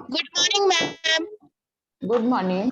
Good morning, ma'am. Good morning.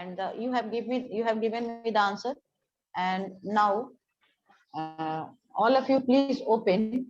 And you have given me the answer. And now all of you please open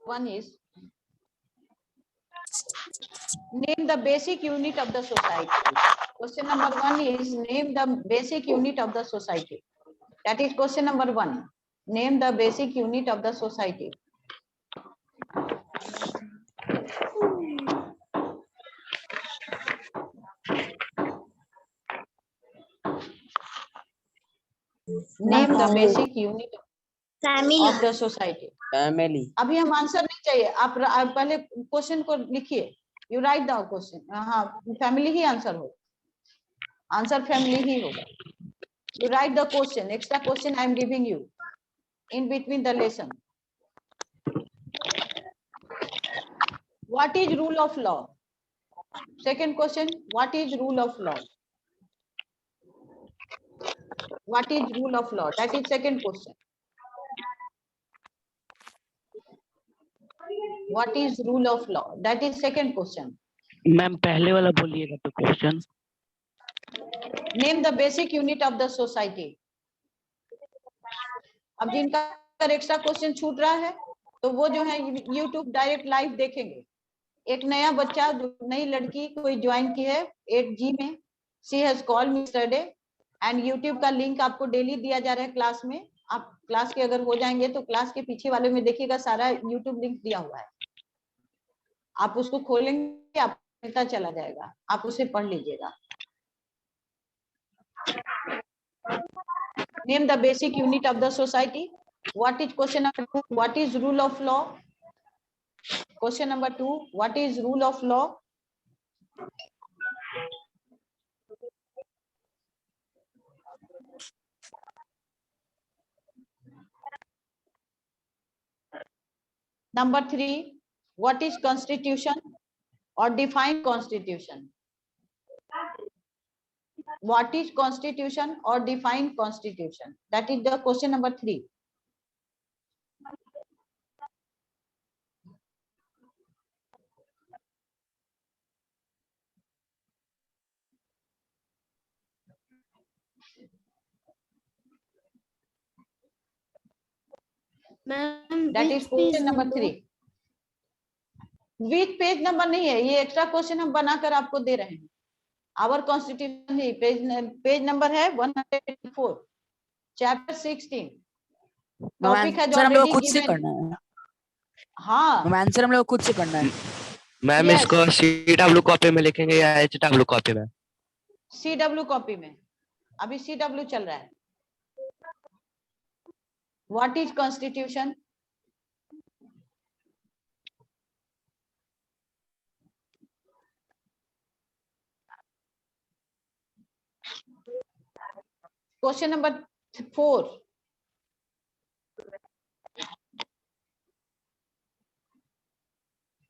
one is name the basic unit of the society. Question number 1 is name the basic unit of the society. That is question number 1. Name the basic unit of the society. Name the basic unit of the society. Family. अभी हम answer नहीं चाहिए, आप पहले question को लिखिए. You right the question. हाँ, family ही answer हो, आंसर फैमिली ही होगा. You write the question. Extra question I am giving you in between the lesson. What is rule of law? Second question, what is rule of law? What is rule of law? That is second question. What is rule of law? That is second question. Ma'am पहले वाला बोलिएगा तो question. Name the basic unit of the society. अब जिनका extra question छूट रहा है तो वो जो है YouTube डायरेक्ट लाइव देखेंगे. एक नया बच्चा, जो नई लड़की कोई ज्वाइन की है 8G में, she has called me yesterday, and YouTube का लिंक आपको डेली दिया जा रहा है क्लास में. आप क्लास के अगर हो जाएंगे तो क्लास के पीछे वाले में देखिएगा सारा YouTube लिंक दिया हुआ है. आप उसको खोलेंगे, आपको मिलता चला जाएगा, आप उसे पढ़ लीजिएगा. Name the basic unit of the society. What is question number 2? What is rule of law? Question number 2. What is rule of law? Number 3. What is constitution or define constitution? What is constitution or define constitution? That is the question number 3. Ma'am That is question number 3. Which page number नहीं है, ये extra question हम बनाकर आपको दे रहे हैं. Our constitution ही पेज नंबर है 104, चैप्टर 16। टॉपिक है जो आंसर हम लोग ऑलरेडी खुद से गिवन। करना है। हाँ आंसर हम लोग खुद से करना है। Ma'am Yes. इसको CW कॉपी में लिखेंगे या HW कॉपी में? CW कॉपी में, अभी CW चल रहा है। What is constitution? Question number 4,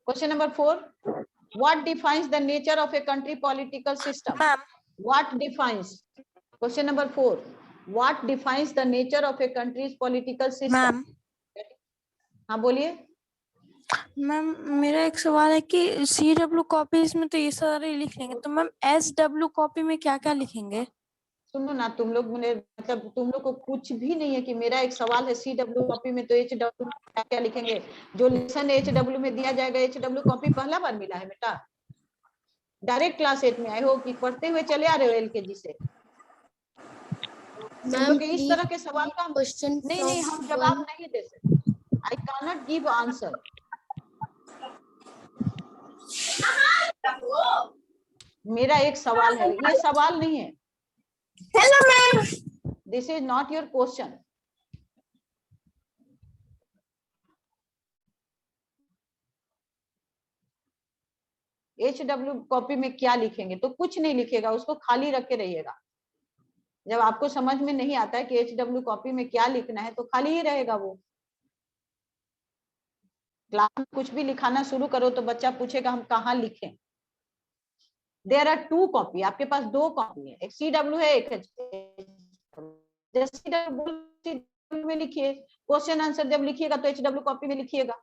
question number 4, what defines the nature of a country political system? Ma'am What defines? Question number 4, what defines the nature of a country's political system? Ma'am हाँ बोलिए। Ma'am मेरा एक सवाल है कि CW copies में तो ये सारे लिख लेंगे, तो मैम SW कॉपी में क्या क्या लिखेंगे? सुनो ना, तुम लोग मुझे मतलब तुम लोग को कुछ भी नहीं है कि मेरा एक सवाल है CW कॉपी में, तो HW में क्या क्या लिखेंगे? जो लेसन HW में दिया जाएगा, HW कॉपी पहला बार मिला है बेटा? डायरेक्ट क्लास 8 में आए हो कि पढ़ते हुए चले आ रहे हो LKG से? मैम इस तरह के सवाल का क्वेश्चन नहीं हम जवाब नहीं दे सकते। I can not give answer. मेरा एक सवाल है, ये सवाल नहीं है। Hello ma'am. This is not your question. HW copy में क्या लिखेंगे? तो कुछ नहीं लिखेगा, उसको खाली रख के रहिएगा। जब आपको समझ में नहीं आता है कि HW कॉपी में क्या लिखना है, तो खाली ही रहेगा वो। क्लास में कुछ भी लिखाना शुरू करो तो बच्चा पूछेगा हम कहाँ लिखें। देयर आर 2 कॉपी, आपके पास 2 कॉपी है, एक CW है, एक CW में लिखिए। क्वेश्चन आंसर जब लिखिएगा तो HW कॉपी में लिखिएगा।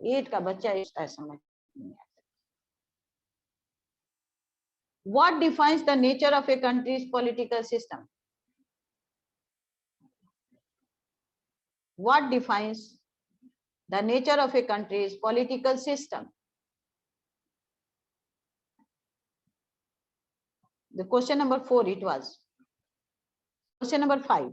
एट का बच्चा ऐसा समझ। What defines the nature of a country's political system? What defines the nature of a country's political system? The question number 4 it was. Question number 5.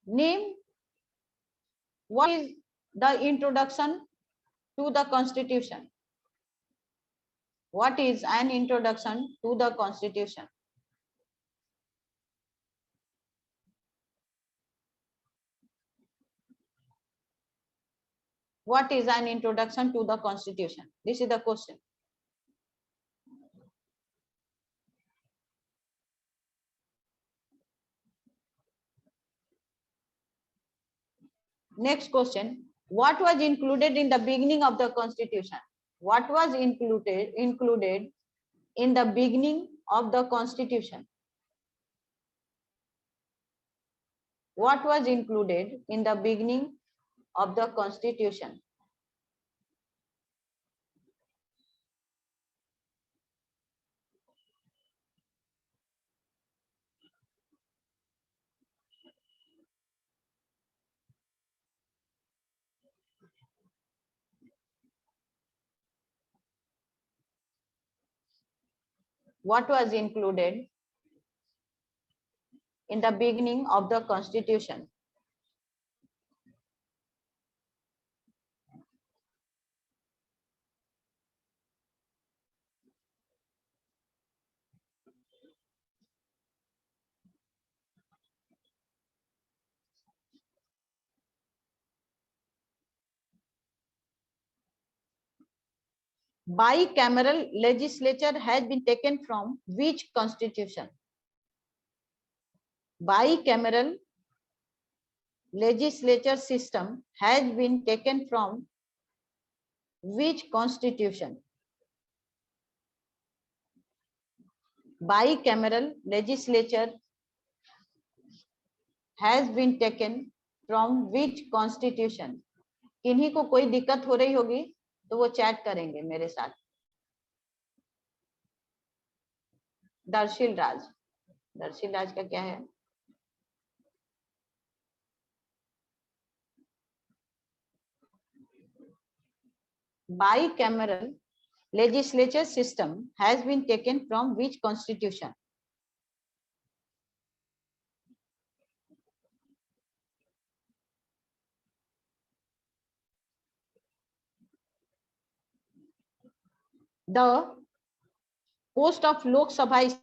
Name what is the introduction to the Constitution? What is an introduction to the Constitution? What is an introduction to the Constitution? This is the question. Next question. What was included in the beginning of the Constitution? What was included in the beginning of the Constitution? What was included in the beginning of the Constitution? What was included in the beginning of the Constitution? Bicameral legislature has been taken from which constitution? Bicameral legislature system has been taken from which constitution? Bicameral legislature has been taken from which constitution. किन्हीं को कोई दिक्कत हो रही होगी तो वो chat करेंगे मेरे साथ। दर्शिल राज, दर्शिल राज का क्या है? Bicameral legislature system has been taken from which constitution? The post of Lok Sabha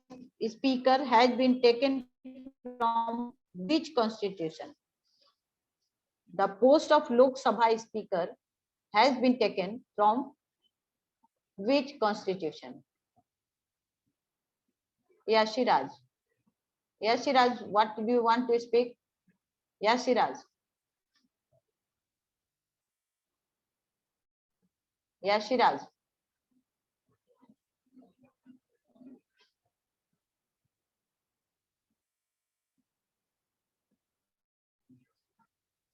speaker has been taken from which constitution? The post of Lok Sabha speaker has been taken from which constitution? Yashiraj. Yashiraj, what do you want to speak? Yashiraj. Yashiraj.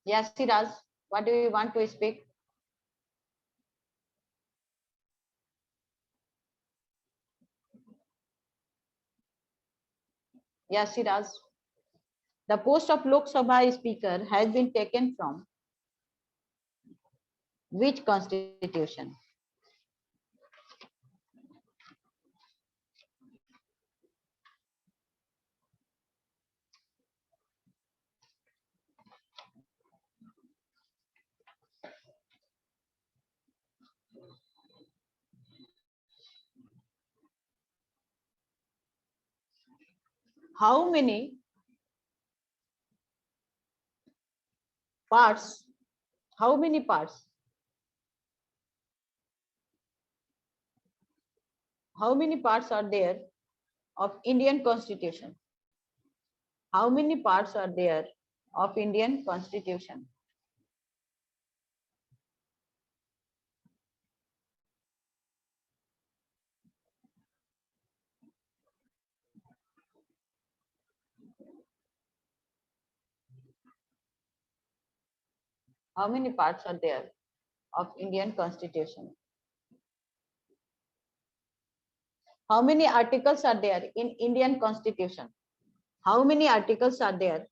Yashiraj, what do you want to speak? Yashiraj. The post of Lok Sabha speaker has been taken from which constitution? How many parts? How many parts? How many parts are there of Indian Constitution? How many parts are there of Indian Constitution? How many parts are there of Indian Constitution? How many articles are there in Indian Constitution? How many articles are there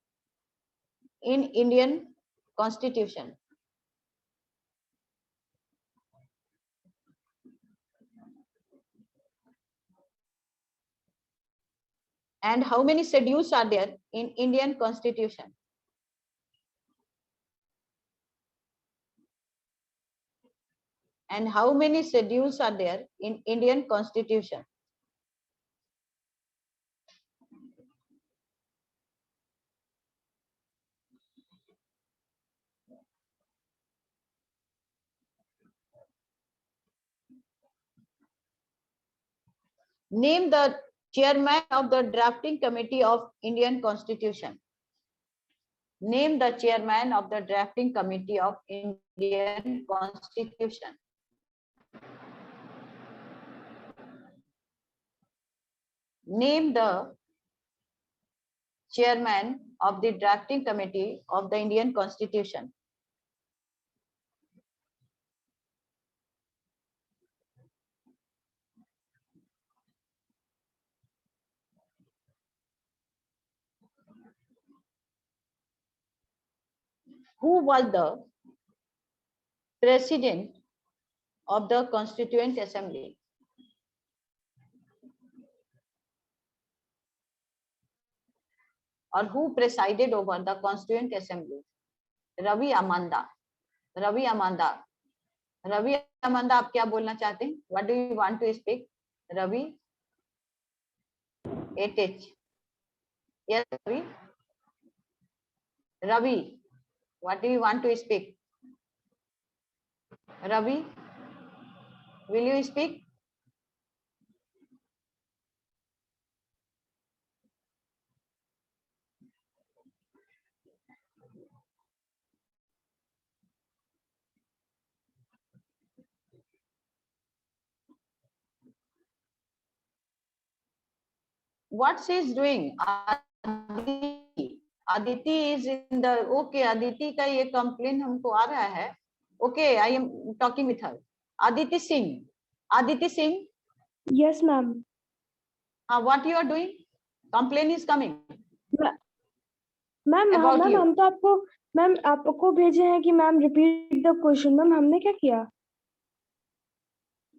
in Indian Constitution? And how many schedules are there in Indian Constitution? And how many schedules are there in Indian Constitution? Name the chairman of the drafting committee of Indian Constitution. Name the chairman of the drafting committee of Indian Constitution. Name the chairman of the drafting committee of the Indian Constitution. Who was the president of the Constituent Assembly? Or who presided over the Constituent Assembly? Ravi Amanda. Ravi Amanda. Ravi Amanda, आप क्या बोलना चाहते हैं? What do you want to speak? Ravi. 8H. Yes, Ravi. Ravi, what do you want to speak? Ravi, will you speak? What she is doing? Aditi is in the okay. Aditi का ये complaint हमको आ रहा है. Okay, I am talking with her. Aditi Singh. Aditi Singh. Yes, ma'am. What you are doing? Complaint is coming. Ma'am About ma'am you. हम तो आपको ma'am आपको भेजे हैं कि ma'am repeat the question. Ma'am हमने क्या किया?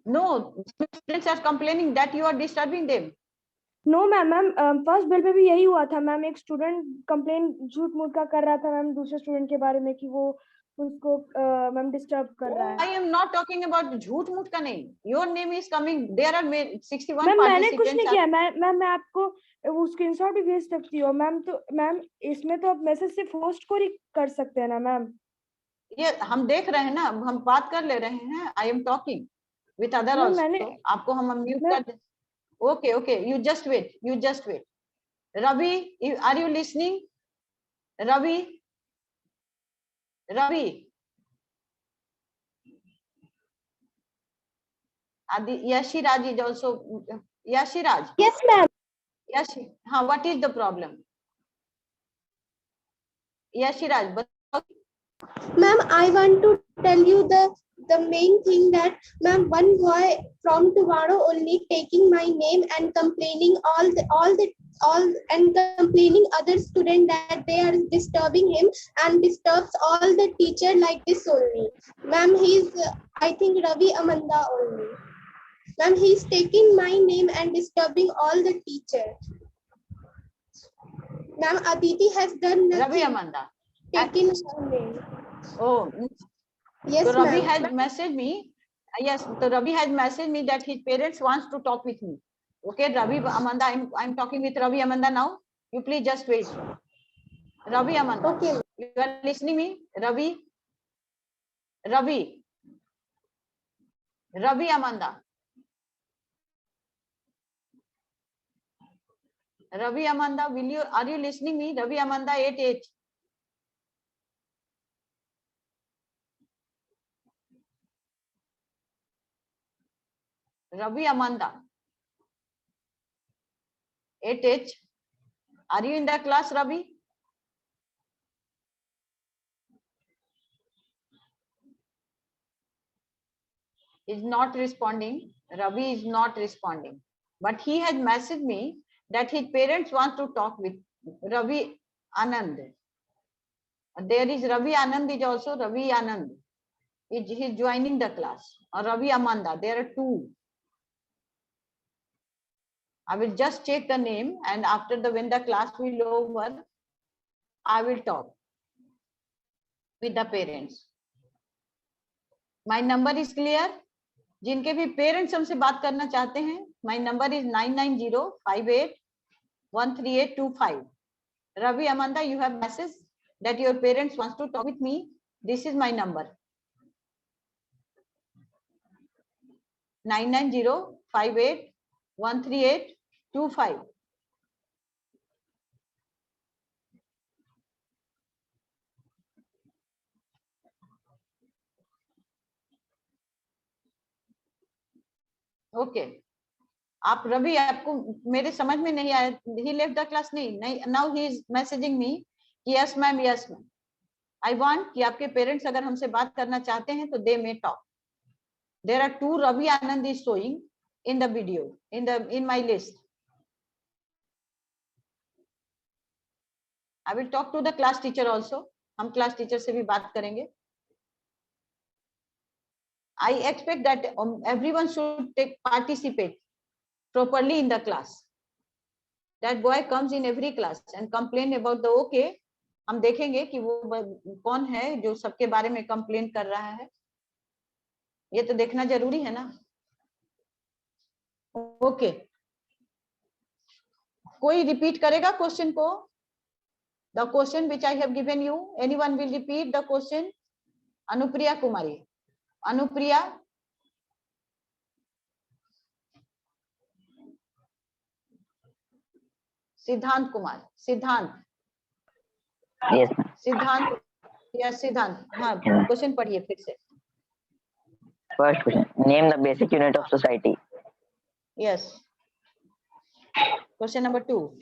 No, students are complaining that you are disturbing them. No ma'am first bill पे भी यही हुआ था मैम. एक स्टूडेंट कंप्लेन झूठ मूठ का कर रहा था मैम दूसरे स्टूडेंट के बारे में कि वो उसको मैम डिस्टर्ब कर रहा है. I am not talking about झूठ मूठ का नहीं. Your name is coming. There are 61 ma'am मैंने कुछ नहीं participants. किया. मैं आपको वो स्क्रीनशॉट भी भेज सकती हूँ मैम. तो मैम इसमें तो आप मैसेज से पोस्ट को ही कर सकते हैं ना मैम. ये हम देख रहे हैं ना, हम बात कर ले रहे हैं. I am talking with other ma'am also. मैंने आपको हम म्यूट मैम- कर दे. Okay, you just wait. Ravi, are you listening? Ravi. Yashiraj is also. Yashiraj. Yes, ma'am. What is the problem? Yashiraj, Ma'am, I want to tell you the main thing that, ma'am, one boy from tomorrow only taking my name and complaining all and complaining other student that they are disturbing him and disturbs all the teacher like this only. Ma'am, he's I think Ravi Amanda only. Ma'am, he's taking my name and disturbing all the teacher. Ma'am, Aditi has done Ravi nothing. Amanda. Taking her name. Oh, Yes, so Ravi ma'am. has messaged me. Yes, so Ravi has messaged me that his parents wants to talk with me. Okay, Ravi Amanda, I'm talking with Ravi Amanda now. You please just wait. Ravi Amanda. Okay. You are listening me? Ravi Amanda. Ravi Amanda, are you listening me? Ravi Amanda 88. Ravi Amanda 8H. Are you in the class, Ravi? Is not responding. Ravi is not responding. But he had messaged me that his parents want to talk with Ravi Anand. There is Ravi Anand is also Ravi Anand. He's joining the class. Or Ravi Amanda. There are two. I will just check the name, and after when the class will over, I will talk with the parents. My number is clear. जिनके भी parents हमसे बात करना चाहते हैं, my number is 99058138825. Ravi Amanda, you have message that your parents wants to talk with me. This is my number. 99058138825. Okay. आप रवि, आपको मेरे समझ में नहीं आया. ही लेफ्ट द क्लास. नहीं, now he is messaging me कि यस मैम. आई वांट कि आपके पेरेंट्स अगर हमसे बात करना चाहते हैं तो they may talk. There are two Ravi Anand is showing in the video in my list. I will talk to the class teacher also. हम क्लास टीचर से भी बात करेंगे. I expect that everyone should participate properly in the class. That boy comes in every class and complain about the okay. हम देखेंगे कि वो कौन है जो सबके बारे में कंप्लेन कर रहा है. ये तो देखना जरूरी है ना. ओके. कोई रिपीट करेगा क्वेश्चन को? The question which I have given you. Anyone will repeat the question? Anupriya Kumari. Anupriya. सिद्धांत कुमार. सिद्धांत. Yes, ma'am. सिद्धांत या सिद्धांत. हाँ, क्वेश्चन पढ़िए फिर से. First question. Name the basic unit of society. Yes. Question number 2.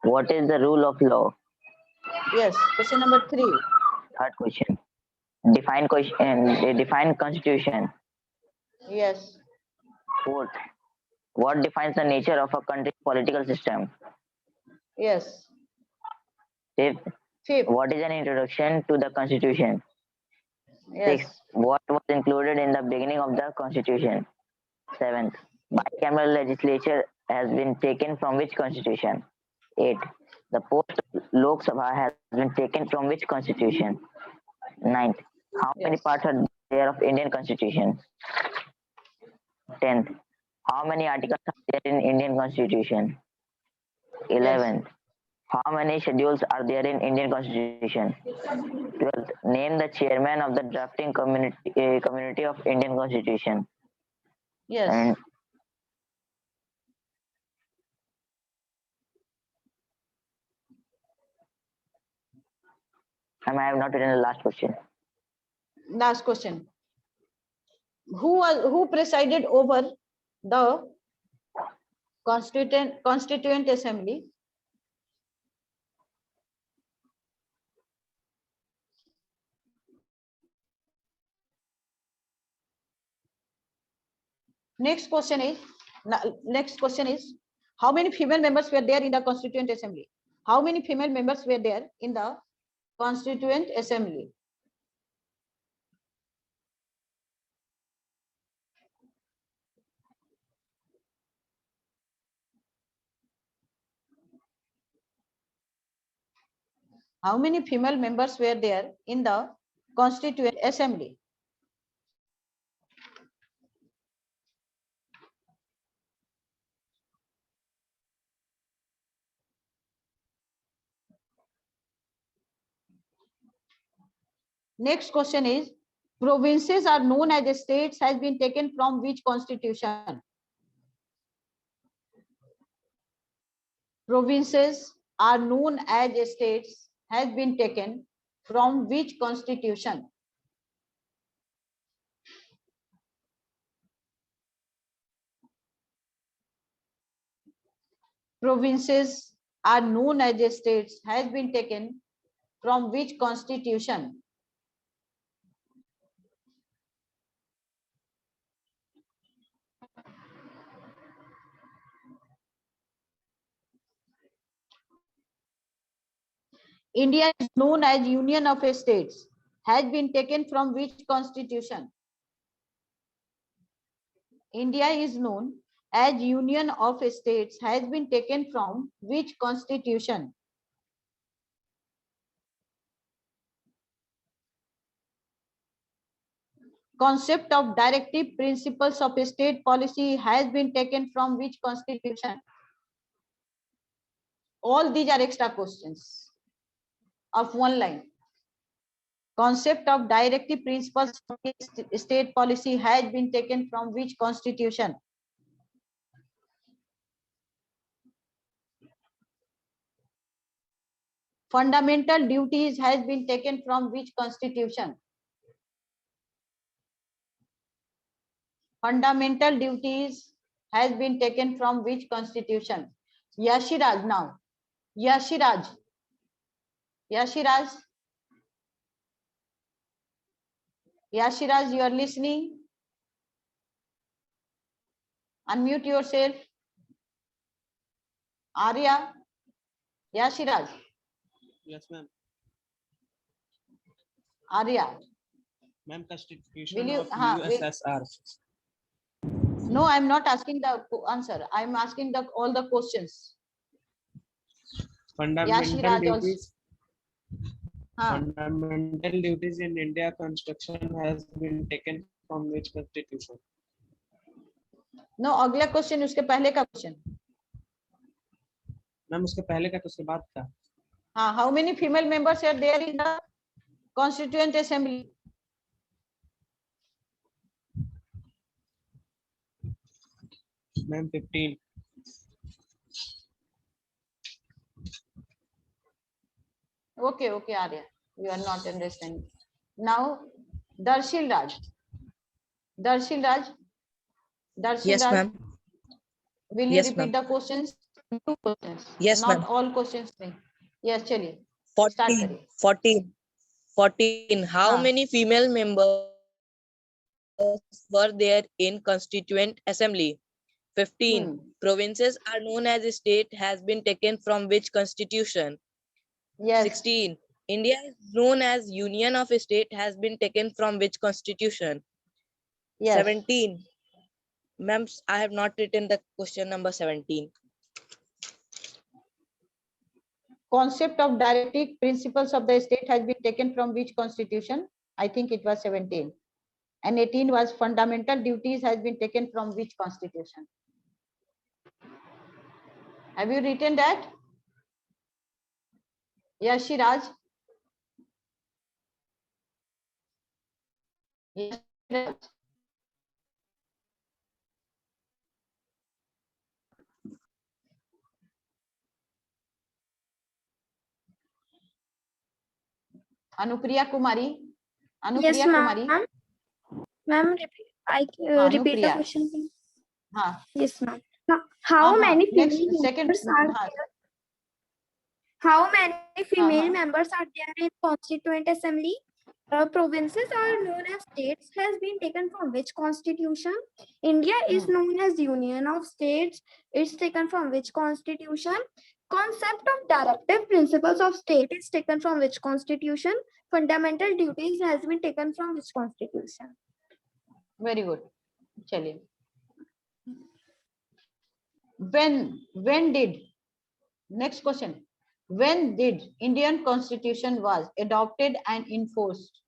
What is the rule of law? Yes. Question number 3. Third question. Define constitution. Yes. Fourth. What defines the nature of a country's political system? Yes. Fifth. 5th. What is an introduction to the constitution? Yes. Sixth. What was included in the beginning of the constitution? Seventh. Bicameral legislature has been taken from which constitution? 8. The post of Lok Sabha has been taken from which constitution? 9th. How many Yes. parts are there of Indian constitution? 10th. How many articles are there in Indian constitution? 11th. How many schedules are there in Indian constitution? 12th. Name the chairman of the drafting community of Indian constitution. Yes. And I have not written the last question. Last question. Who presided over the Constituent Assembly? Next question is how many female members were there in the Constituent Assembly? How many female members were there in the Constituent Assembly? How many female members were there in the Constituent Assembly? Next question is provinces are known as states has been taken from which constitution? Provinces are known as states has been taken from which constitution? Provinces are known as states has been taken from which constitution? India is known as Union of States has been taken from which constitution? India is known as Union of States has been taken from which constitution? Concept of directive principles of state policy has been taken from which constitution? All these are extra questions of one line. Concept of directive principles of state policy has been taken from which constitution? Fundamental duties has been taken from which constitution? Fundamental duties has been taken from which constitution? Yashiraj now. Yashiraj. Yashiraj. Yashiraj, you are listening? Unmute yourself. Arya. Yashiraj. Yes, ma'am. Arya. Ma'am, Constitution Will you- of will- USSR. No, I'm not asking the answer. I'm asking all the questions. Fundamental Yashiraj also. duties. हाँ, Fundamental duties in India Constitution has been taken from which constitution? no, अगला question उसके पहले का question. Ma'am उसके पहले का तो उसके बाद का. हाँ, how many female members are there in the Constituent Assembly? Ma'am 15. Okay, Arya, you are not understanding. Now, Darshil Raj. Yes, ma'am. Will you Yes, repeat ma'am. the questions? 2 questions. Yes, Not ma'am. all questions नहीं. Yes, चलिए. Start 14. करिए. 14. How हाँ. many female members were there in Constituent Assembly? 15. Provinces are known as state has been taken from which constitution? Yes. 16. India is known as Union of State has been taken from which constitution? Yes. 17. Ma'am, I have not written the question number 17. Concept of directive principles of the state has been taken from which constitution? I think it was 17. And 18 was fundamental duties has been taken from which constitution? Have you written that? Yes, Shiraj. Yes, Shiraj. Anupriya Kumari. Yes, Anupriya Kumari. ma'am. Ma'am, repeat the Anupriya. question, please. हाँ. Yes, ma'am. How many Next, female second. members are हाँ. there? How many female Uh-huh. members are there in Constituent Assembly? Provinces are known as states has been taken from which constitution? India is known as Union of States. It's taken from which constitution? Concept of directive principles of state is taken from which constitution? Fundamental duties has been taken from which constitution? Very good. चलिए. When did, next question, when did Indian Constitution was adopted and enforced?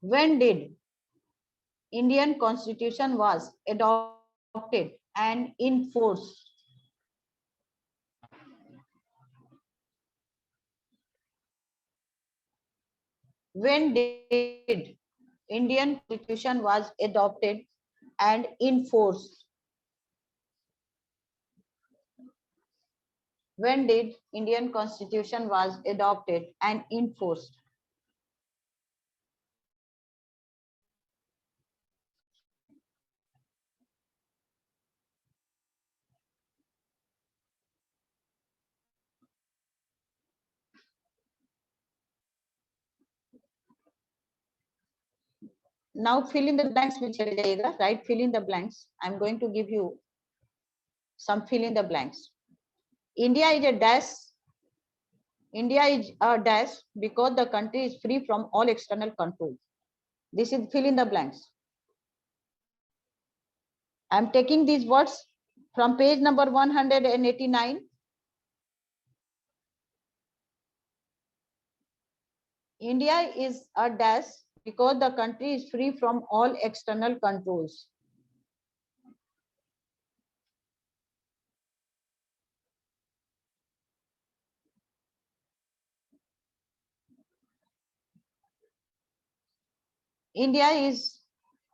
When did Indian Constitution was adopted and enforced? When did Indian Constitution was adopted and enforced? When did Indian Constitution was adopted and enforced? Now fill in the blanks में चले जाइएगा. Right, fill in the blanks. I'm going to give you some fill in the blanks. India is a dash. India is a dash because the country is free from all external control. This is fill in the blanks. I'm taking these words from page number 189. India is a dash because the country is free from all external controls. India is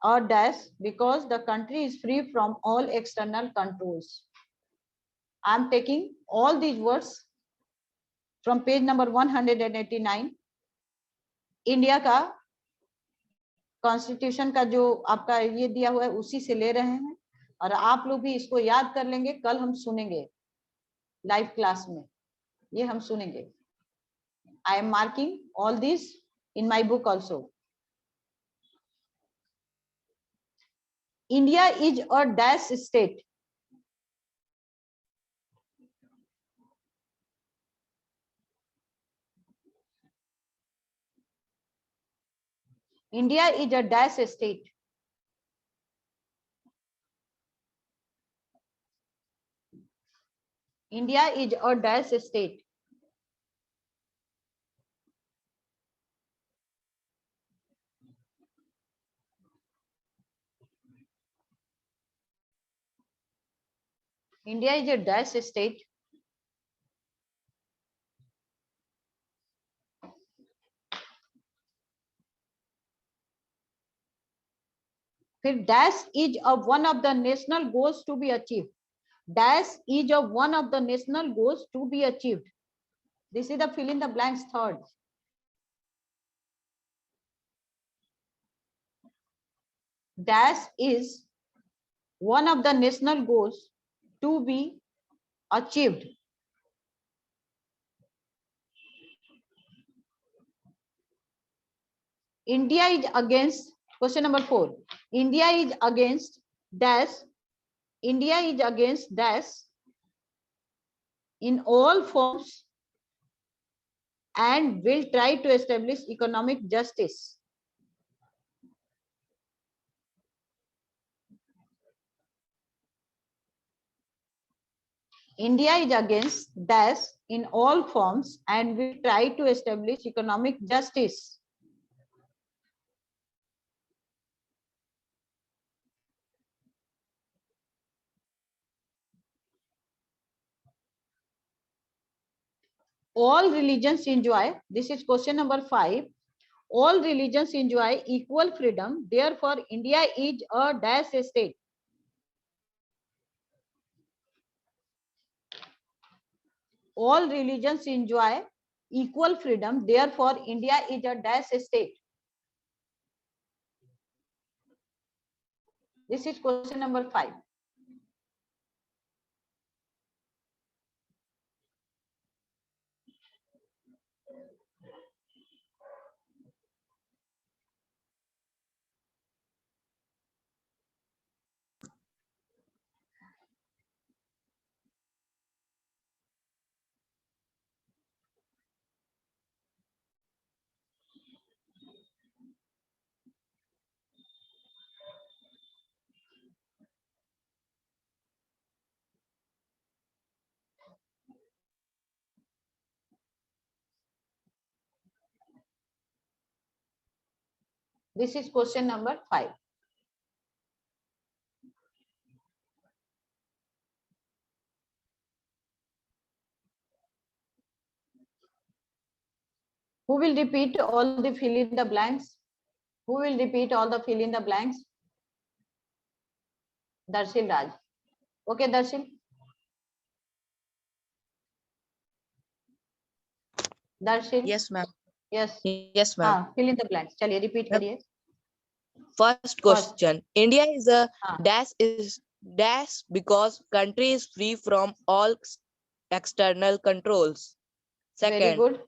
a dash because the country is free from all external controls. I'm taking all these words from page number 189. India का constitution का जो आपका ये दिया हुआ है उसी से ले रहे हैं और आप लोग भी इसको याद कर लेंगे. कल हम सुनेंगे लाइव क्लास में, ये हम सुनेंगे. I am marking all this in my book also. India is a dash state. India is a dash state. India is a dash state. India is a dash state. फिर dash is a one of the national goals to be achieved. Dash is a one of the national goals to be achieved. This is the fill in the blanks third. Dash is one of the national goals to be achieved. India is against, question number 4. India is against dash. India is against dash in all forms and will try to establish economic justice. India is against dash in all forms and will try to establish economic justice. All religions enjoy, this is question number 5. All religions enjoy equal freedom. Therefore, India is a dash state. All religions enjoy equal freedom. Therefore, India is a dash state. This is question number 5. This is question number 5. Who will repeat all the fill in the blanks? Who will repeat all the fill in the blanks? Darshil Raj. Okay, Darshil. Darshil. Yes, ma'am. Yes. Yes, ma'am. हाँ, fill in the blanks. चलिए repeat Yep. करिए. First question. India is a हाँ. dash because country is free from all external controls. Very Second, good.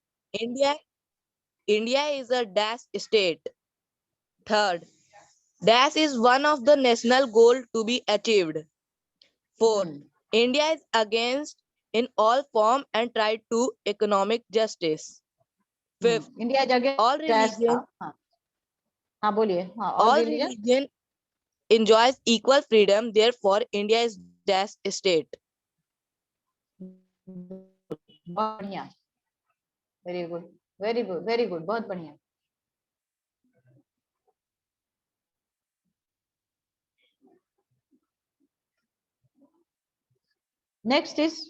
India is a dash state. Third, dash is one of the national goal to be achieved. Fourth, Hmm. India is against in all form and try to economic justice. Fifth, India is against all dash religion था. हाँ. हाँ बोलिए. हाँ, all all religion. religion enjoys equal freedom, therefore India is dash state. बढ़िया. Very good. Very good. Very good. बहुत बढ़िया. Next is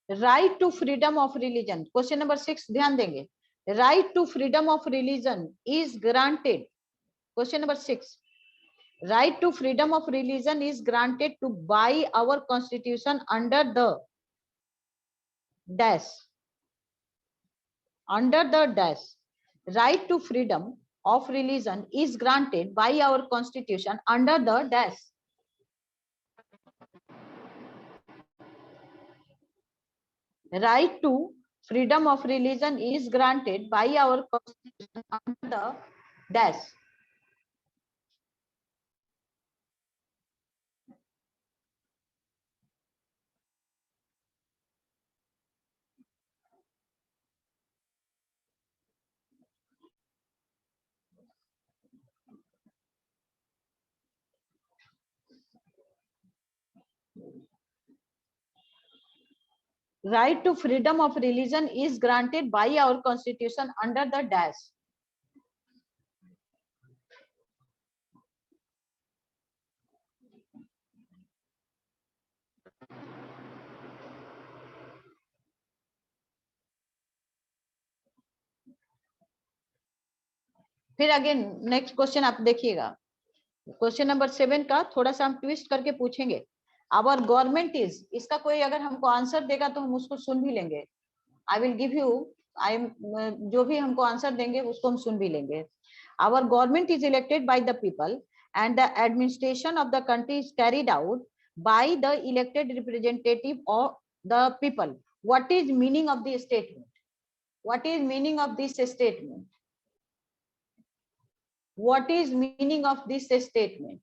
right to freedom of religion. Question number 6 ध्यान देंगे. Right to freedom of religion is granted. Question number 6. Right to freedom of religion is granted to by our constitution under the dash. Under the dash. Right to freedom of religion is granted by our constitution under the dash. Right to freedom of religion is granted by our constitution under the dash. Right to freedom of religion is granted by our constitution under the dash. फिर again next question आप देखिएगा. Question number 7 का थोड़ा सा हम twist करके पूछेंगे. Our government is, इसका कोई अगर हमको आंसर देगा तो हम उसको सुन भी लेंगे. आई विल गिव यू, आई जो भी हमको आंसर देंगे उसको हम सुन भी लेंगे. Our government is elected by the people and the administration of the country is carried out by the elected representative of the people. What is meaning of the statement? What is meaning of this statement? What is meaning of this statement?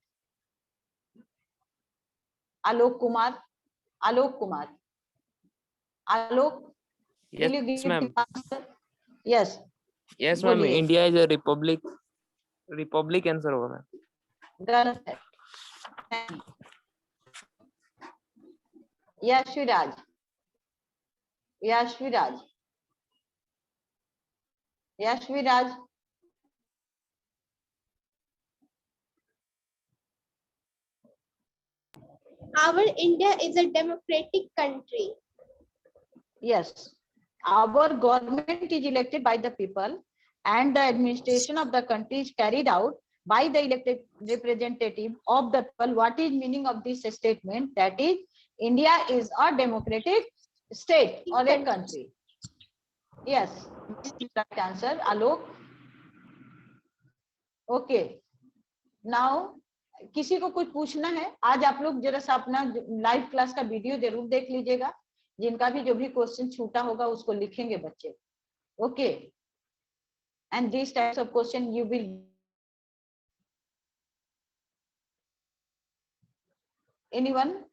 Alok Kumar, Alok Kumar, Alok, will you Yes, give ma'am. the answer? Yes, Yes, ma'am. बोलिए. India is a republic. Republic answer होगा ma'am. गलत है. यशविराज, यशविराज, यशविराज. Our India is a democratic country. Yes, our government is elected by the people and the administration of the country is carried out by the elected representative of the people. What is meaning of this statement? That is, India is a democratic state or a country. Yes, correct answer, Alok. Okay, now किसी को कुछ पूछना है? आज आप लोग जरा सा अपना लाइव क्लास का वीडियो जरूर देख लीजिएगा. जिनका भी जो भी क्वेश्चन छूटा होगा उसको लिखेंगे बच्चे. Okay, and this types of question you will. Anyone?